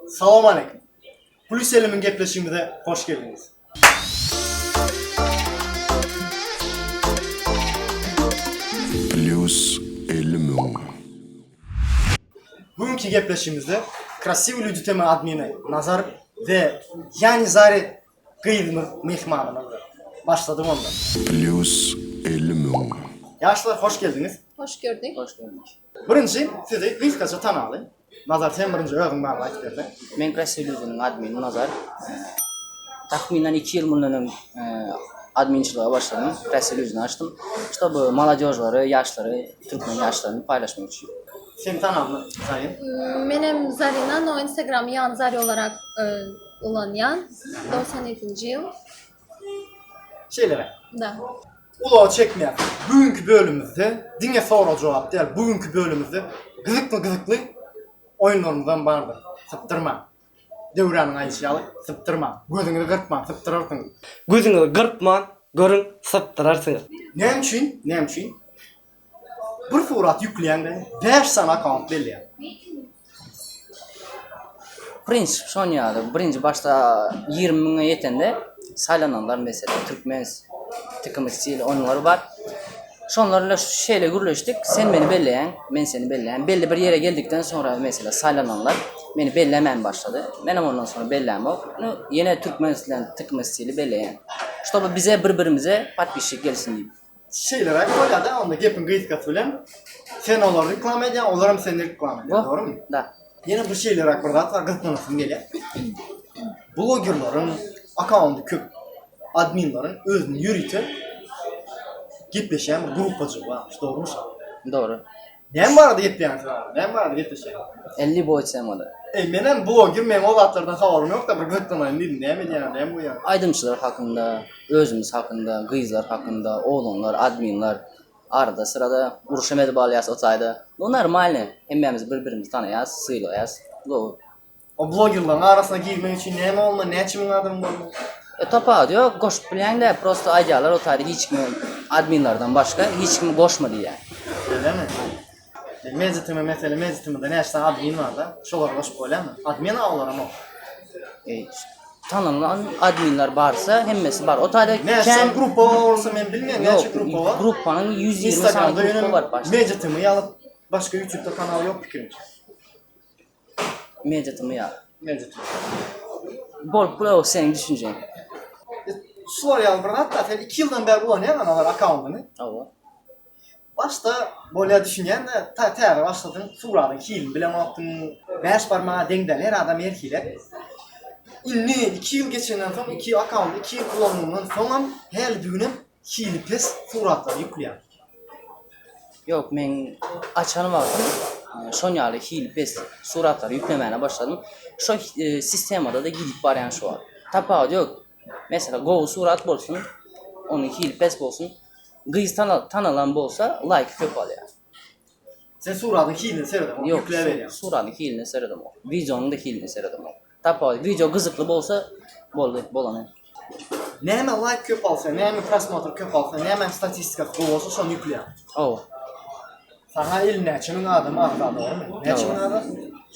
Salam aleyküm. Plus elimin gepleşimine hoş geldiniz. Plus 50 mum. Bugünkü gepleşimizde Krasiv Люди tema admini Nazar ve yani Zari kıydımız mihmanımızda. Başladım ondan. Plus 50 mum. Yaşlar hoş geldiniz. Hoş gördük. Hoş gördük. Birinci sizi ilk kaça tanıyalım. Nazar sen birinci öğün var ayt berdi. Men Krasiv admini Nazar. Tahminen 2 yıl bundan adminçiliğe başladım. Krasiv açtım. İşte bu молодежьları, yaşları, Türkmen yaşlarını paylaşmak için. Sen tanıyalım sayın. Benim Zari'nin o Instagram yan Zari olarak olan yan 97. yıl Şeylere. da. Ulağı çekmeyen bugünkü bölümümüzde dinle soru cevap değil. Bugünkü bölümümüzde gızıklı oyunlarımızdan vardı. Sıptırma. Devranın ayışyalı sıptırma. Gözünü kırpma sıptırırsınız. Gözüňi gyrpman, görüň sypdyrarsynız. Ne için? Ne için? Bir surat yükleyen 5 sana account belli. Prensip şon ýaly. Birinci başta 20 miňe yetende saylananlar mesela Türkmen tıkımysçyl onlar var. Şonlarla şeýle gürleşdik. Sen beni belleýän, men seni belleýän. Belli bir yere geldikten sonra mesela saylananlar beni bellemen başladı. Menem ondan sonra bellem o. Yine Türkmenistan tıkımysçyly belleýän. Şoba bize birbirimize patbişik gelsin diýip. Şeylere koyla da onda gepin gıyıt bilen sen onları reklam edin, onlarım seni reklam edin. Doğru mu? Da. Yine bu şeylere burada da gıtlanasın geliyor. Bloggerların, account'u köp adminlerin özünü yürütüp gitleşen bir grupacı varmış. Doğru mu? Doğru. Ne var da gitleyen sana? Ne var da gitleşen? 50 boy semadı. Menen blogger, men o zatlardan haberim yok da bir gıtlanayım dedim. Ne mi diyen, ne bu ya? Aydınçılar hakkında, özümüz hakkında, kızlar hakkında, oğlanlar, adminler, arada sırada uruşam edip alyas otayda. Bunlar malne. Hemmemiz birbirimizi tanıyas, sıylayas. Bu. O bloggerların arasına girmek için ne mi olma, ne için adam var mı? Topa diyor, koşup bilen de prosto aycalar otayda hiç kim adminlerden başka hiç kim koşmadı yani. Öyle mi? Mezitimi mesela mezitimde ne işte admin var da şolar hoş böyle mi? Admin ağlar ama. Tanınan adminler varsa hemmesi var. Otayda Ne işte grupa olursa ben bilmiyorum. Ne için grupa var? Gruppanın 120 Instagram'da tane grupu var benim başta. mezitimi alıp başka YouTube'da kanal yok fikrimce. Mecatımı ya. Mezitimi. Bu o senin düşüncen. Sular yazılır hatta sen 2 yıldan beri kullanıyor analar account'unu. O. Başta böyle düşünen de ta başladın suradın kilim bilen attın 5 parmağı dengdel her adam erkiler. İnni 2 yıl geçenden sonra 2 account 2 yıl kullanımından sonra her düğünüm kili pes suratları yüklüyor. Yok men açanı vardım. Şon ýaly hil pes suratları yüklemeye başladım. Şu sistemada da gidip baryan şu var. Tapa yok. Mesela go surat bolsun, onun hil pes bolsun. Gıyız tanılan bolsa like köp alıyor. Sen suradın kilini seyredin, Yok, yükleye veriyorsun. suranın hilini seyredim o. Videonun da hilini seyredim o. Tapa video gızıklı bolsa bolanı. Ne hemen like köp alsa, ne hemen prosmotr köp alsa, ne hemen statistika bu olsa son yüklüyor. O. Sana el neçinin adamı arada doğru mu? Neçinin adamı?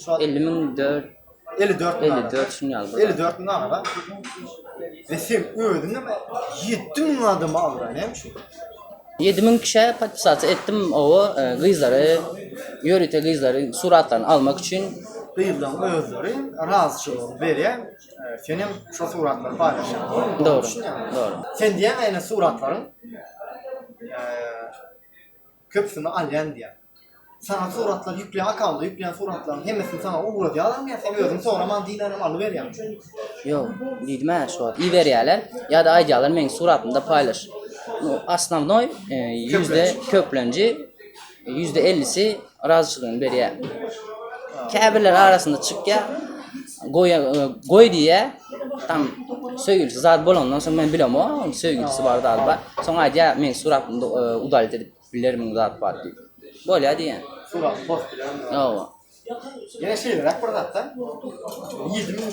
Şu an 54 54 bin arada. 54 şun yazdı. 54 bin arada. Ve sen öldün değil mi? 7 bin adamı alır neymiş o? 7000 kişiye patpisatı ettim o kızları, yörüte kızları suratlarını almak için. Kıyıldan özleri razıçılığını veren senin şu suratları paylaşan. Doğru. Yani. Doğru. Sen diyen aynı suratların köpsünü alayan diyen. Sana suratlar yükleyen, account'da yükleyen suratların hemesini sana uğradı alalım ya sen özün sonra man dinlerim alı ver yani. Yok, dedim şu an iyi veriyorlar ya da aycalar men suratında paylaş. Основной yüzde köplenci %50'si razıçılığını veriyor. Kabirler arasında çık ya goy diye tam söýgülisi zat bolandan sonra men bilem o söýgülisi bar da. Sonra ayca men suratımda udalet edip bilerim zat bar diýip. Bolýa diýen. Surat boş bilen. Owa. Yine şeyler akbarda hatta 7 bin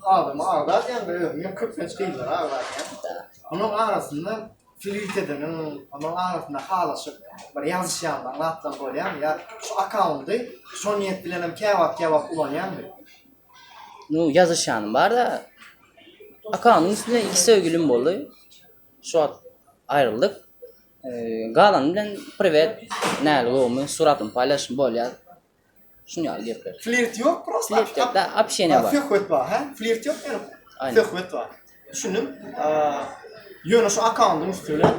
adamı ağlar yani özünü 45 kıyılar ağlar yani. Onun arasında flüt edenin, onun arasında halaşıp bir yazışyanlar, anlattan böyle ya şu account'u son niyet bilenim kevap kullanyan bir. Nu yazışanım var da akağının üstünde iki sevgilim boldy. Şu an ayrıldık. Galan bilen privat näle gomy suratym paylaşym bolýar. Şunu ýaly gepler. Flirt yok prosta. Flirt yok da общение var. Föhvet var, ha? Flirt yok yani. Aynen. Föhvet var. Düşündüm. Yönü şu akağımın üstüne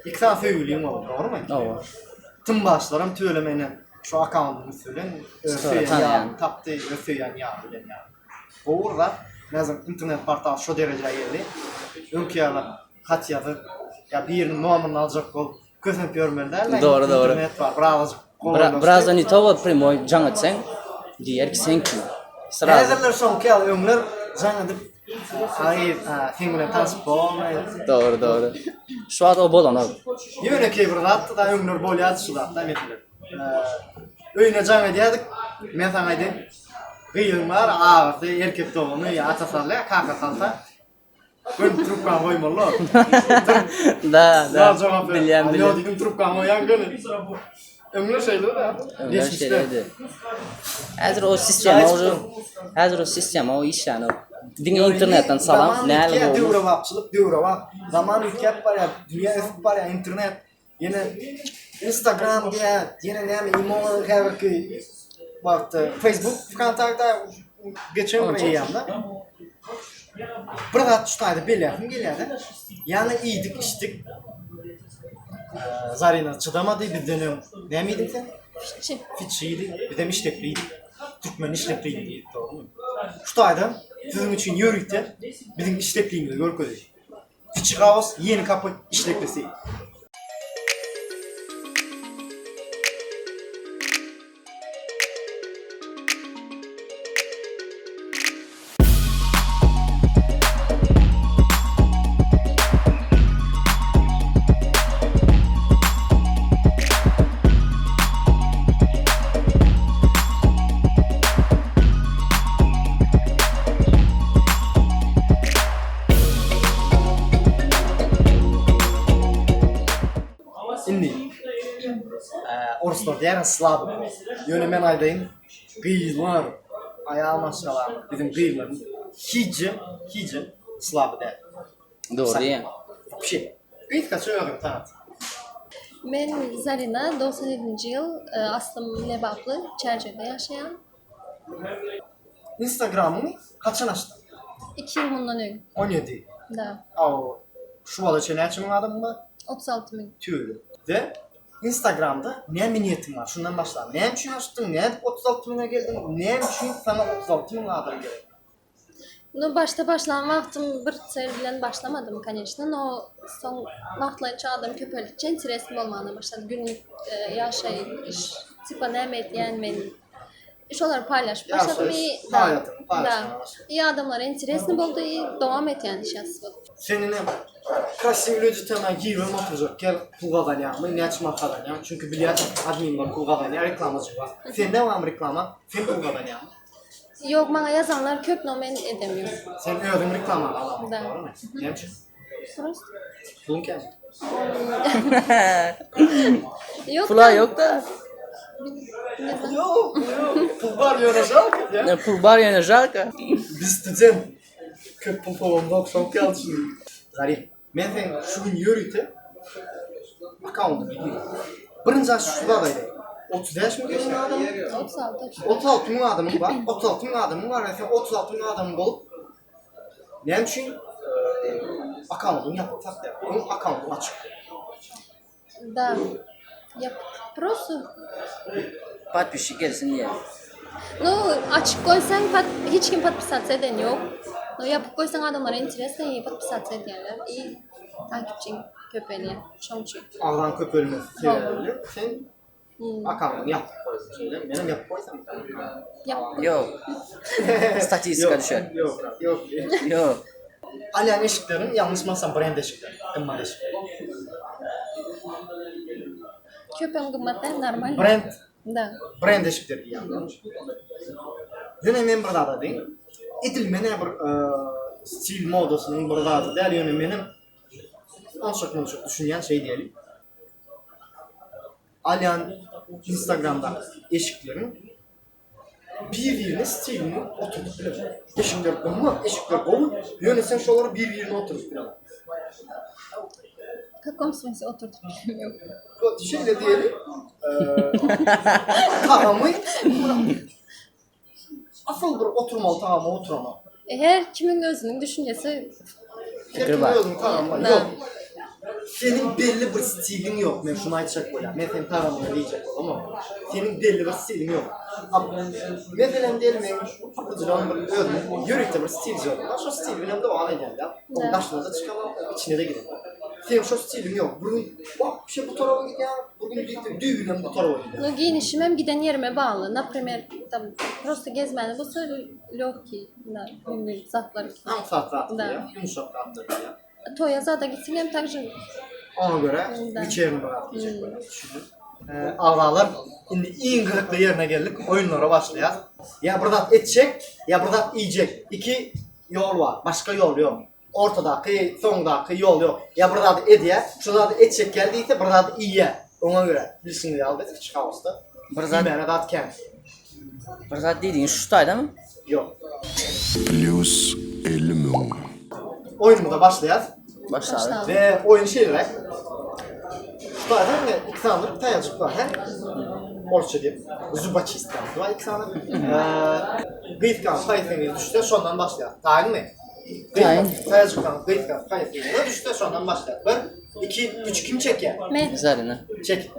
iki tane sevgilim var, doğru mu? Owa. Tüm başlarım tüylemeyle şu akağımın üstüne Sonra söyen ya, tanıyan. taptı ve söyen ya, bilen ya. Orada nazım internet portal şu dereceye geldi. Ülkeler kaç yazı ya bir numarını alacak ol. Gözüm görmeden Doğru, doğru. internet var, birazcık. Birazdan itobat primoy jaň etseň diýer ki sen kim? Sıra. Nezerler son kel öňler jaňa dip ay sen bilen tanışıp bolmaýar. Doğru. Şu an o bolan ol. Ýöne ki bir zat da öňler bolýar şu zat da metler. Öýüne jaň edýärdik. Men saňa aýdym. Gyýyň bar, agyrdy, erkek dogamy ýa atasalar, kaka salsa. Ben trupkan koymalı. Da. Bilýän. Bilýän. Ýa diýdim trupkan koyan gene. Öňler şeyler da. Öyle şeylerdi. Hazır o sistem o iş yani. Dinle internetten salam näle boldy. Döwre wapçylyk, döwre wap. Zaman ülket bar ya, dünya öp bar ya, internet. Yine Instagram diye, yine näme imo herki. Baktı. Facebook kontakta geçen bir ýamda. Bir zat tutaydı belýärdim gelýärdi. Yani iyiydik, içtik. Zarina çydamady bir dönem. Näme sen? Fitçi. Fitçiydi, bir de işlekliydi. Türkmen işlekliydi, doğru mu? Tutaydı, sizin için yörükte bizim işlekliyimizi görkedik. Fitçi kaos, yeni kapı işleklisi. Indi. Oruslar diýär Slav. Ýöne men aýdaýyn. Gyýlar, aýal maşgalar, bizim gyýlarymyz hiç Slav diýär. Doğru ya. Вообще. Gyýt kaça öňe taýat. Men Zarina 97-nji ýyl aslym Lebaply, Çerjede ýaşaýan. Instagram'ı kaçan açtın? 2 ýyl mundan öň. 17. Da. Au, şu bala çenäçimin adamı mı? 36 000. Tüylü. De Instagram'da ne niyetin var? Şundan başla. Ne için açtın? Ne 36 bine geldin? Ne için sana 36 bin adam geldi? No başta başlan wagtym bir ser bilen başlamadım конечно, no son wagtlaryça adam köpelikçe interesim bolmana başlady. Günlük ýaşaýy, iş, tipa näme etýän men şolar paylaşıp başladım. Hayatını paylaşmaya başladın. İyi adamlara interesini boldy, dowam etýän iş ýasyp. Seninle krasiv люди tema giýip oturjak. Gel pul gazanýarmy? Ne açmak gazanýar? Çünkü bilýär admin var, pul gazanýar, reklamacı var. Sen ne var reklama? Sen pul gazanýarmy? Yok, maňa ýazanlar köp, no men edemiyor. Sen özüň reklama alamyň, Da. doğru mu? Näçe? Prost. Pulun kem? Yok. Pula yok da. Yok, pul var ýöneşak. Ne pul bar yani jalka. Biz student. Köp pul falan çok geldi şimdi. Zarim. Men sen şu gün yürüyte. Account'u biliyorum. Birinci şurada da 30 yaş mı geçti adam? 36. 36 bin adamım var. 36 bin adamım var. Sen 36 bin adamım bulup ne için account'unu yapmak da. Onun account'u açık. Da. Yap. Prost. Подписчик gelsin diye. No, açık koysan hiç kim подписаться eden yok. No, yapıp koysan adamlara interesini подписаться edýärler. İyi takipçin köpeliğe. Şoňçu. Allah'ın köp ölmesi sebebiyle sen account'unu yapıp koyarsın. Şöyle benim yapıp koysam. Yap. Yok. Statistika düşer. Yok. Yok. Alyan eşiklerin yanlış masam brand eşikleri. Emman eşikleri. Köpem gymmatda normal. Brand Da. eşikleri yani. Yine men bir dada deyin. Edilmene bir stil modasının bir dada değil. Yine benim çok düşünen şey diyelim. Alyan Instagram'da eşiklerin bir-birine stilini oturtup bilemem. Eşikler koyma, eşikler koy. Yönetsen şoları bir-birine oturup bilemem. Каком смысле oturtup bilmiyorum. Bu şeyle diyelim. Tamamı asıl bir oturmalı tamamı oturama. Her kimin özünün düşüncesi Hepin var. özün tamamı Da. yok. Senin belli bir stilin yok. Ben şunu aytacak bolam. Men seni tamamını diyecek ama senin belli bir stilin yok. Mesela diyelim ben kapıcıdan bir özüm, yürükte bir stil yok. Şu stil benim de ona geldi. Da. Karşınıza çıkamam, içine de gidelim. Senin şu stilin yok. Bugün bak bir şey bu tarafa gidiyor. Bugün düğünden bu tarafa gidiyor. No, giyinişim hem giden yerime bağlı. Например, там просто gezmeni bu lегкий, на günlük zatlar. Tam saat rahatlığı Da. ya, yumuşak rahatlığı ya. Toya zada gitsin hem также Ona göre Da. içerini rahatlayacak böyle düşünün. Ağlarlar, şimdi en gırıklı yerine geldik, oyunlara başlayalım. Ya buradan edecek, ya buradan yiyecek. İki yol var, başka yol yok. Ortadaki, sondaki yol yok. Ya burada da ediye, şurada da edecek geldiyse burada da iyiye. Ona göre bilsin diye aldık, çıkarmıştı. Bir zat- Bilmene dat kent. Bir zat dediğin şuradaydı mı? Yok. plus 50 000. Oyunumuza başlayalım. Başla abi. Ve oyun şeyler. Zaten iki tane bir tayacık var. Hem Orçça diyeyim. Zubaçı istedim. Var iki tane. Gıytkan kayıtlarına düştü. Sondan başlayalım. Tayin mi? Tayin. Tayacıktan gıytkan kayıtlarına düştü. Sondan başlayalım. Ben 2-3 kim çeker? men Zarine. Çek.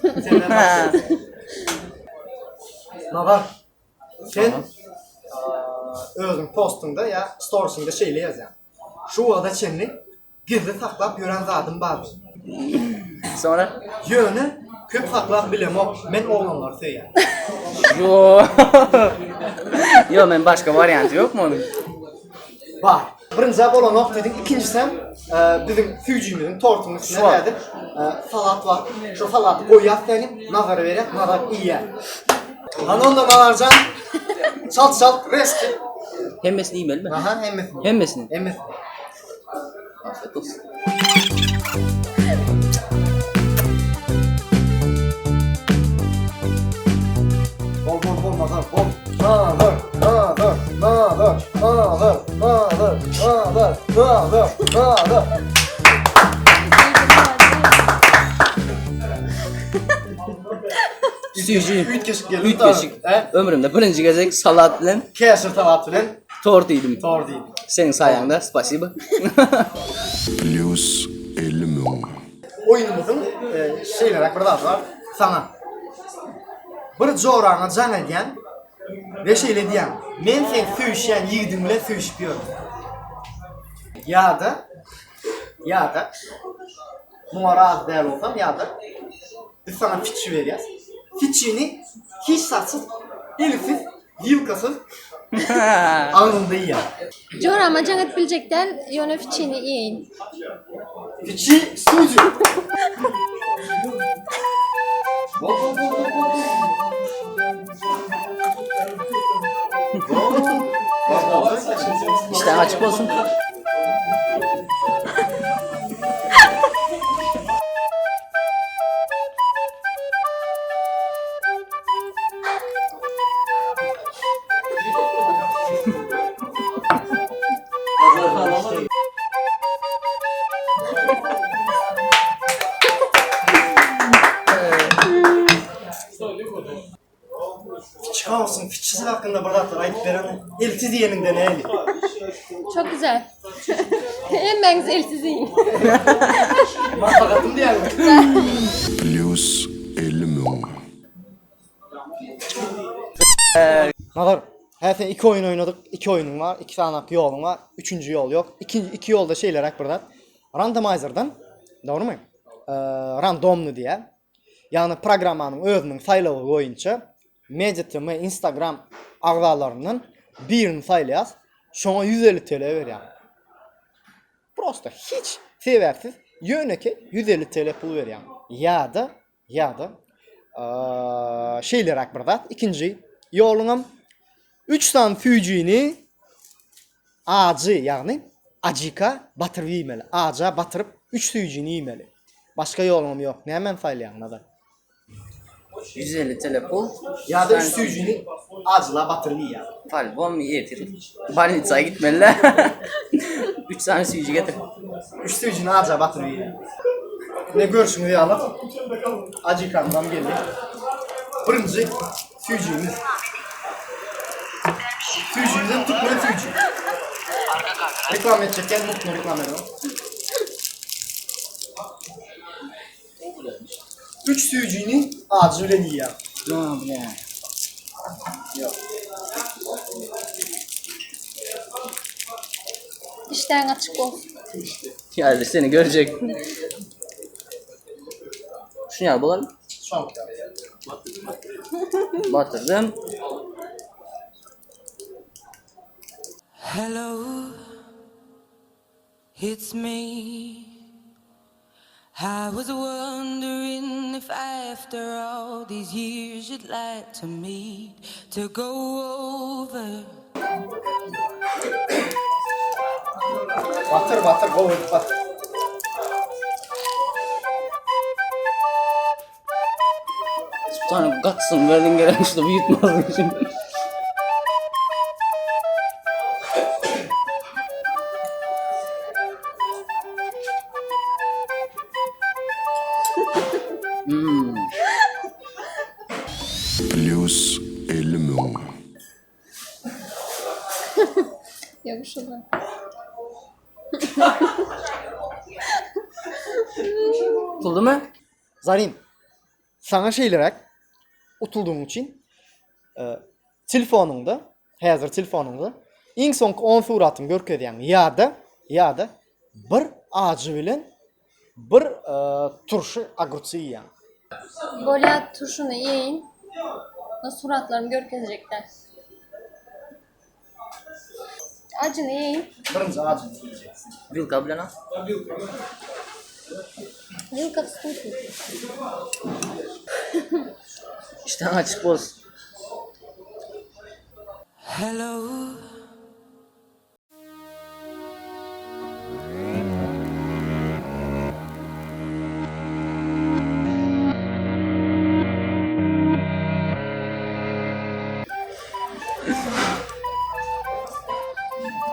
Senden başlayalım. Navar. Sen özün postunda ya storiesinde şeyle yazan. Şu ada çenlik gizli saklap yören zadım vardı. Sonra? Yönü köp saklap bilemok men oğlanlar söyler. Yo. Yo, men başka varyantı yok mu onun? Var. Birinci olan ok dedik, ikincisi bizim fücümüzün tortunun üstüne Şu an. verdim. Salat var. Şu salatı koyuyor senin, nazarı verip nazar iyi. Lan ondan alarcan. Çalt çalt reski. Hemmesini yemeli mi? Aha emmesin. Hemmesini. Emmesin. Afiyet olsun. Bol bol bol nazar bol. Nazar, nazar, nazar, nazar, nazar, nazar, nazar, nazar. Suyucu. Üç keşik geldi. Üç keşik. Ömrümde birinci gezek salat bilen Kesir talat bilen tort yedim. tor değil. Senin sayende spasiba. Plus 50 000. Oyunumuzun şeyler burada var. Sana. Bir jorana can eden ve şeyle diyen. Men sen söyüşen yiğidimle söyüşüyorum. Ya da numara az değerli olsam ya da biz sana fitçi vereceğiz. Fitçini hiç satsız, elifsiz, yılkasız anında yiyen. Jorama jangat bilecekler yöne fiçini yiyin. Fitçi sucu. İşten açık olsun. Çıkarsın fitçisi hakkında burada ayıp veren elti diyeninden eli. Çok güzel. En güzel siz yiyin. Mafakatım diyelim. Plus 50 000. Nazar, hayatın iki oyun oynadık. İki oyunun var. İki tane yolun var. Üçüncü yol yok. İki yolda şeyler hak burada. Randomizer'dan. Doğru mu? Randomlu diye. Yani programmanın özünün sayılı boyunca Mediatim ve Instagram ağlarlarının birini saylayaz. Şuna 150 TL ver yani. Prosta hiç seversiz yöneke 150 TL pul ver yani. Ya da şeyler hak burada. İkinci yolunum 3 tane fücüğünü ağacı yani acıka batırıp yemeli. Ağaca batırıp 3 fücüğünü yemeli. Başka yolum yok. Ne hemen saylayan da. 150 TL pul. Ya da üç suyucunu acıla batırılıyor ya. Falbon mu yetir? Balnitsa'ya gitmeliler. 3 tane suyucu getir. Üç suyucunu acıla batırılıyor ya. Ne görüşünü diye alıp acı ikramdan geldi. Birinci suyucumuz. Suyucumuzun tutmayan suyucu. Reklam edecekken mutlu reklam edelim. 3 suyucunu acı üreniyor ya. Ne yapayım? İşten açık olsun. Yani seni görecek. Şunu yap bakalım. Şu an Batırdım. Hello, it's me. I was wondering if after all these years you'd like to meet to go over. batır kovur batır. Bir tane katsın verdin gelen işte bu yutmaz şimdi. Plus 50.000. Yok şurada. Tutuldu mu? Zarim, sana şeylerek utulduğun için telefonunda, hazır telefonunda en son 10 suratını görkezýän ýa-da bir acı bilen bir turşu agurçy ýan. Böyle turşunu yiyin. O suratlarımı görkezecekler. Acını yiyin. Birinci acı yiyeceksin. Vilka bilen al. Yıl kapısını tut. İşte açık olsun. Hello.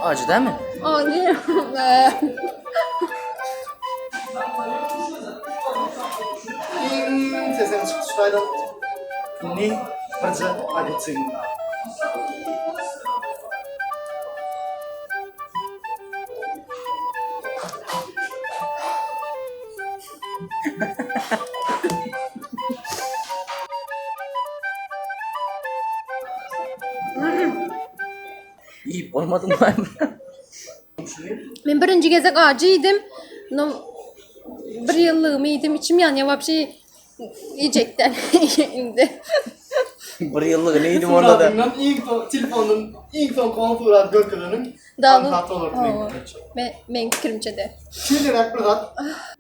Acı değil mi? Acı. Sesini çıktı şuraydan. Ne? Birinci agurçy. Yiyip olmadı mı? Ben birinci gezek acı yedim. No, bir yıllığımı yedim. İçim yanıyor. Vapşi yiyecekten indi. Bir yıllık neydim orada da. Telefonun ilk son konfurat görkezýänin Dağlı. anhatı olur. Ben fikrimce de. Şeýlerek bir zat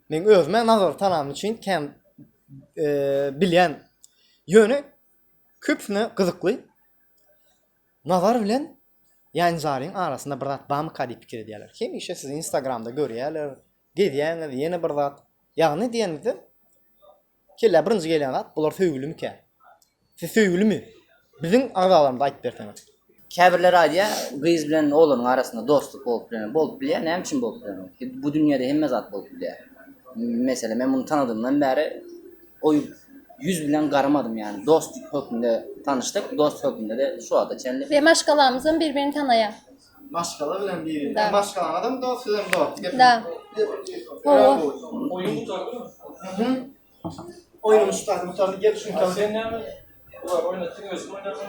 men özüme nazar tanam üçin kem bilýän ýöne köpüne gyzykly. Nazar bilen ýanzaryň arasynda bir zat bamy kadip pikir edýärler. Kim işe siz Instagramda görýärler, gedýäňiz ýene bir zat. Ýagny diýende kelle birinji gelýän zat bular söýgülüm eken. Siz söýgülümi? Biziň agalarymyz aýdyp berseňiz. Käbirler aýdýa, gyz bilen oğlanyň arasynda dostluk bolup bilýär, näme üçin bolup bilýär? Bu dünýäde hemme zat bolup bilýär. Mesela men bunu tanıdığımdan beri o yüz bilen garamadym yani. Dost hökmünde tanıştık, dost hökmünde de şu anda çenli. Ve maşkalarımızın birbirini tanıya. Maşkala bilen bir. Da. Maşkala adam dost bilen dost. Da. Oyun tutardı mı? Oyunun tutardı, mutardı, gel şunu kaldı. Sen ne oynatın özüm oynatın.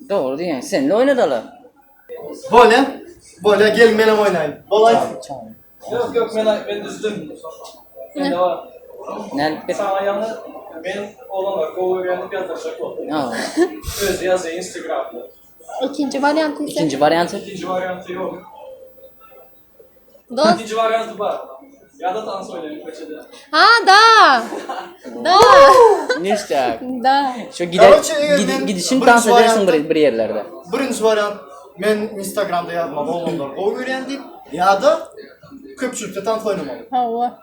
Doğru yani. Seninle oynadılar. Böyle gel menem oynayın. Olay. Yok ben düzdüm. Ben de var. Nerede? Sen ayağını benim oğlan var. Go öğrenip yazdıracak oldu. Aa, Öz yazı Instagram'da. İkinci varyantı ise. ikinci varyantı. İkinci varyantı yok. Dost. İkinci varyantı var. Ya da dans oynayın köşede. Ha da. Da. Ne işte? Da. Şu Короче, ben gidişim birinci dans edersin varyantı- bir yerlerde. Birinci varyant men Instagramda yazma oğlanlar o öğrendim. Ya da köpçülükte tant oynamalı. Hava.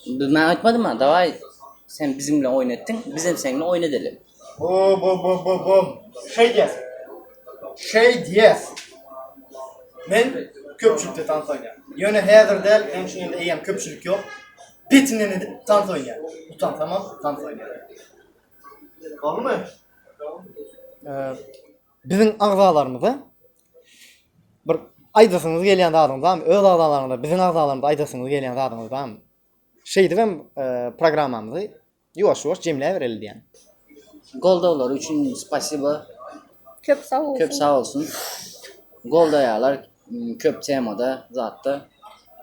Ben açmadım mı? Davay Sen bizimle oynatdın, bizim seninle oynadelim. Bom. Şey diyes. Men köpçülükte tant oynayan. Yöne hazır del, hem şimdi eğen köpçülük yok. Bitinden edip tant oynayan. Utan tamam, tant oynayan. Doğru mu? Bizim ağzalarımızda bir aydasınız gelen adamız, tamam mı? Öz ağzalarında, bizim ağzalarımızda aydasınız gelen adamız, tamam mı? Şeydi ben programamızı yavaş cemleye verildi yani. Goldalar için spasiba. Köp sağ olsun. Köp sağ olsun. Goldayalar köp temada zatta.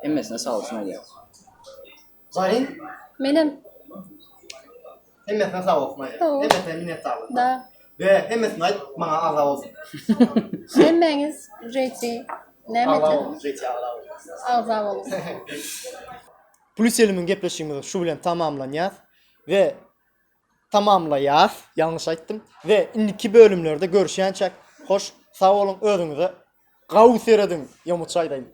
Emmesine sağ olsun öyle. Zarin, Menem hemmesine sağ olsun. Sağ ol. Hemmesine minnettarlık. da Ve hemmesine ait bana ağza olsun. nemmeniz reti Ağza nemeti olsun, zeytin ağza olsun. ağza olsun. Plus elimin gepleşimizi şu bilen tamamlanıyaz ve tamamlayaz, yanlış aytdım ve indiki bölümlerde görüşen çek. Hoş, sağ olun, özünüze. Qav seredin, yamut çaydayım.